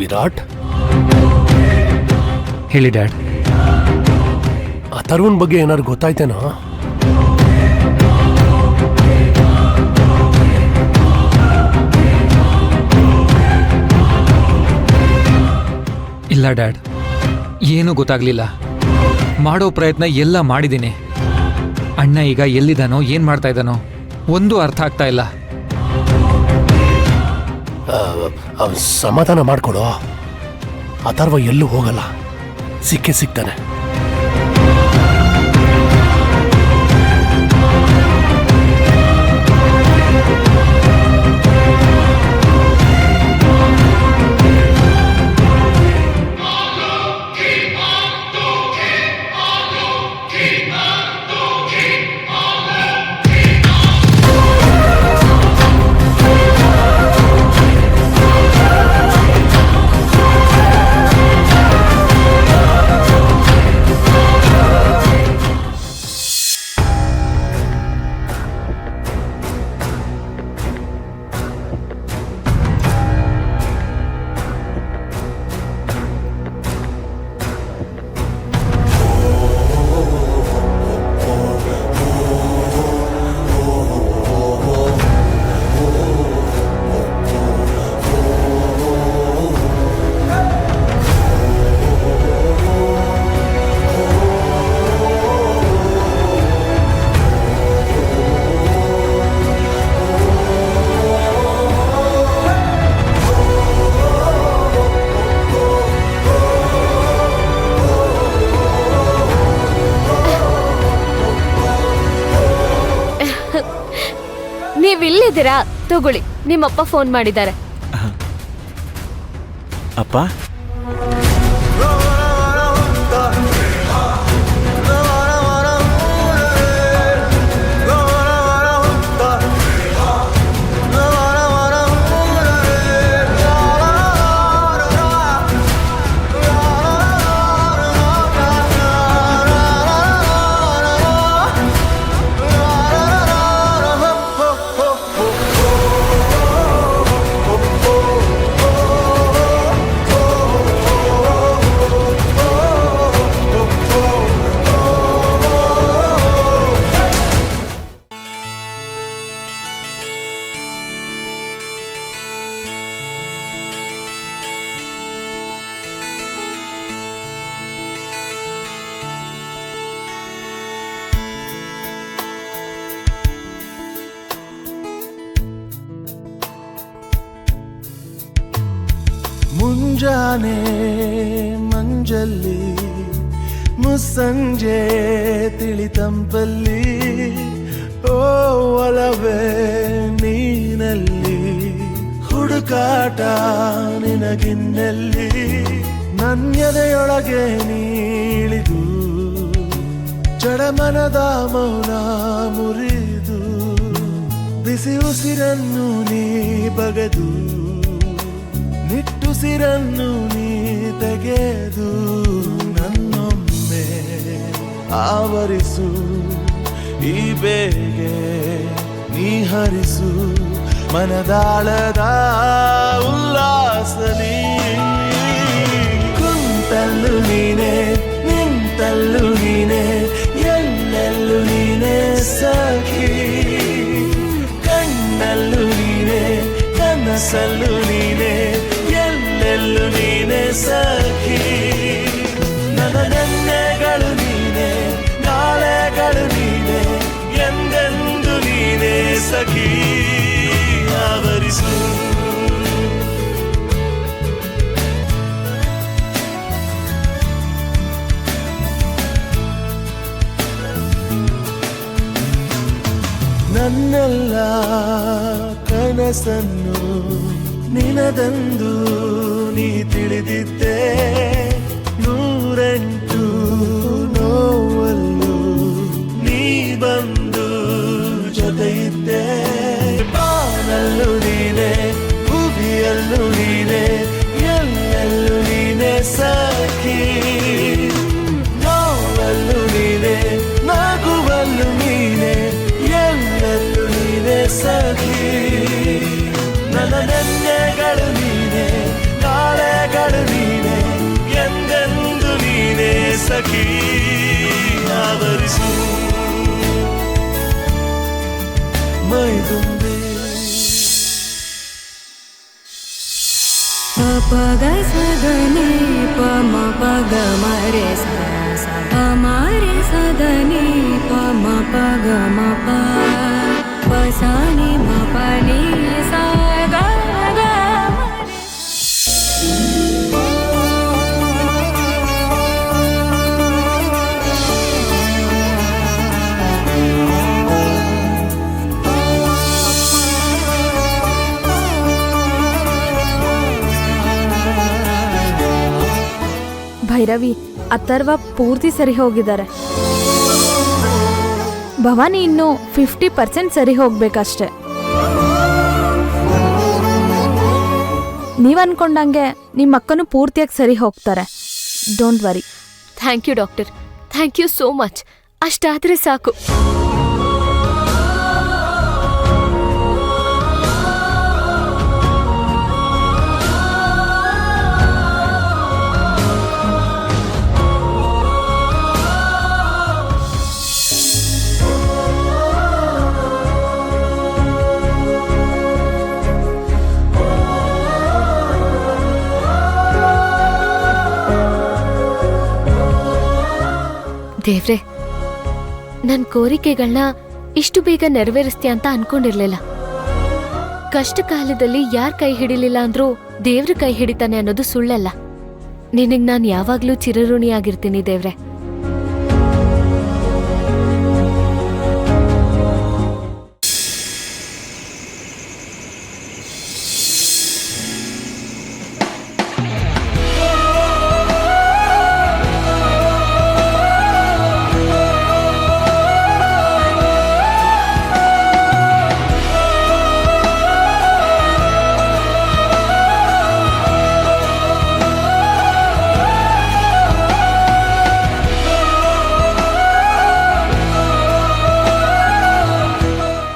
ವಿರಾಟ್, ಹೇಳಿ ಡ್ಯಾಡ್. ಅಥರ್ವನ್ ಬಗ್ಗೆ ಏನಾದ್ರು ಗೊತ್ತಾಯ್ತೇನಾ? ಇಲ್ಲ ಡ್ಯಾಡ್, ಏನೂ ಗೊತ್ತಾಗ್ಲಿಲ್ಲ. ಮಾಡೋ ಪ್ರಯತ್ನ ಎಲ್ಲ ಮಾಡಿದ್ದೀನಿ. ಅಣ್ಣ ಈಗ ಎಲ್ಲಿದ್ದಾನೋ, ಏನ್ ಮಾಡ್ತಾ ಇದ್ದಾನೋ ಒಂದು ಅರ್ಥ ಆಗ್ತಾ ಇಲ್ಲ. ಸಮಾಧಾನ ಮಾಡ್ಕೊಡೋ. ಅಥರ್ವ ಎಲ್ಲೂ ಹೋಗಲ್ಲ, ಸಿಕ್ಕೇ ಸಿಗ್ತಾನೆ. ನೀವಿಲ್ಲಿದ್ದೀರಾ? ತಗೊಳ್ಳಿ, ನಿಮ್ಮಪ್ಪ ಫೋನ್ ಮಾಡಿದ್ದಾರೆ. ಅಪ್ಪ, ಮುಂಜಾನೆ ಮಂಜಲ್ಲಿ, ಮುಸ್ಸಂಜೆ ತಿಳಿತಂಪಲ್ಲಿ, ಓ ಒಲವೇ ನೀನಲ್ಲಿ, ಹುಡುಕಾಟ ನಿನಗಿನ್ನಲ್ಲಿ, ನನ್ಯದೆಯೊಳಗೆ ನೀಳಿದು ಜಡಮನದ ಮೌನ ಮುರಿದು, ಬಿಸಿ ಉಸಿರನ್ನು ನೀ ಬಗೆದು ನಿಟ್ಟುಸಿರನ್ನು ನೀ ತೆಗೆದು, ನನ್ನೊಮ್ಮೆ ಆವರಿಸು, ಈ ಬೇಗೆ ನೀ ಹರಿಸು, ಮನದಾಳದ ಉಲ್ಲಾಸಲಿ. ಕುಂತಲ್ಲು ನೀನೆ, ನಿಂತಲ್ಲು ನೀನೆ, ಎಲ್ಲೆಲ್ಲೂ ನೀನೆ ಸಖಿ, ಕಣ್ಣಲ್ಲೂ ನೀನೆ, ಕನಸಲ್ಲೂ ನೀನೆ, ಎಲ್ಲೆಲ್ಲೂ ನೀನೆ ಸಖಿ. ನನ್ನ ನೆನ್ನೆಗಳು ನೀನೆ, ನಾಳೆಗಳು ನೀನೆ, ಎಂದೆಂದು ನೀನೆ ಸಖಿ, ಆವರಿಸು. ನನ್ನೆಲ್ಲ ಕನಸನ್ನು ನಿನದಂದು ನೀ ತಿಳಿದಿದ್ದೆ, ನೂರೆಂಟು ನೋವಲ್ಲೂ ನೀ ಬಂದು ಜೊತೆಯಿದ್ದೆ, ಬಾನಲ್ಲೂ ನೀನೆ, ಭುವಿಯಲ್ಲೂ ನೀನೆ, ಎಲ್ಲೆಲ್ಲೂ ನೀನೆ ಸಖಿ, ನೋವಲ್ಲೂ ನೀನೆ, ನಗುವಲ್ಲೂ ನೀನೆ, ಎಲ್ಲೆಲ್ಲೂ ನೀನೆ ಸಖಿ. ನನ್ನ ನೆನ್ನೆಗಳು ನೀನೆ, प ग स ग नि प म प ग म रे स स प म रे स द नि प म प ग म प प स नि म प नि स ग ग म ಭೈರವಿ, ಅಥರ್ವ ಪೂರ್ತಿ ಸರಿ ಹೋಗಿದ್ದಾರೆ. ಭವಾನಿ ಇನ್ನು 50% ಸರಿ ಹೋಗ್ಬೇಕಷ್ಟೆ. ನೀವ್ ಅನ್ಕೊಂಡಂಗೆ ನಿಮ್ಮ ಅಕ್ಕನೂ ಪೂರ್ತಿಯಾಗಿ ಸರಿ ಹೋಗ್ತಾರೆ. Don't worry. Thank you doctor, thank you so much. ಅಷ್ಟಾದ್ರೆ ಸಾಕು. ದೇವ್ರೆ, ನನ್ನ ಕೋರಿಕೆಗಳನ್ನ ಇಷ್ಟು ಬೇಗ ನೆರವೇರಿಸ್ತೀಯ ಅಂತ ಅನ್ಕೊಂಡಿರ್ಲಿಲ್ಲ. ಕಷ್ಟ ಕಾಲದಲ್ಲಿ ಯಾರ್ ಕೈ ಹಿಡಿಲಿಲ್ಲ ಅಂದ್ರೂ ದೇವ್ರ ಕೈ ಹಿಡಿತಾನೆ ಅನ್ನೋದು ಸುಳ್ಳಲ್ಲ. ನಿನಗ್ ನಾನು ಯಾವಾಗ್ಲೂ ಚಿರಋಣಿಯಾಗಿರ್ತೀನಿ ದೇವ್ರೆ.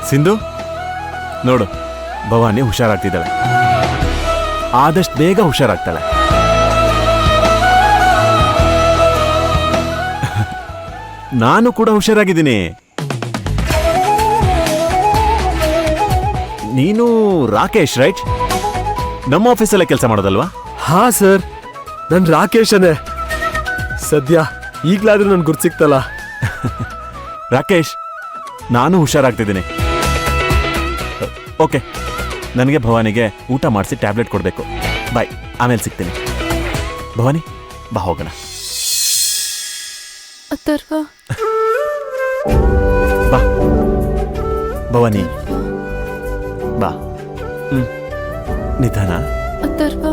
ಸಿಂಧು, ನೋಡು, ಭವಾನಿ ಹುಷಾರಾಗ್ತಿದ್ದಾಳೆ. ಆದಷ್ಟು ಬೇಗ ಹುಷಾರಾಗ್ತಾಳೆ. ನಾನು ಕೂಡ ಹುಷಾರಾಗಿದ್ದೀನಿ. ನೀನು ರಾಕೇಶ್ ರೈಟ್? ನಮ್ಮ ಆಫೀಸಲ್ಲೇ ಕೆಲಸ ಮಾಡೋದಲ್ವಾ? ಹಾ ಸರ್, ನನ್ ರಾಕೇಶನೇ. ಸದ್ಯ ಈಗ್ಲಾದ್ರೂ ನನ್ ಗುರ್ತು ಸಿಕ್ತಲ್ಲ. ರಾಕೇಶ್, ನಾನು ಹುಷಾರಾಗ್ತಿದ್ದೀನಿ. ಓಕೆ, ನನಗೆ ಭವಾನಿಗೆ ಊಟ ಮಾಡಿಸಿ ಟ್ಯಾಬ್ಲೆಟ್ ಕೊಡಬೇಕು. ಬಾಯ್, ಆಮೇಲೆ ಸಿಗ್ತೀನಿ. ಭವಾನಿ, ಬಾ ಹೋಗೋಣ. ಅಥರ್ವ, ಬಾ ಭವಾನಿ, ಬಾ. ನಿಧಾನ. ಅಥರ್ವ.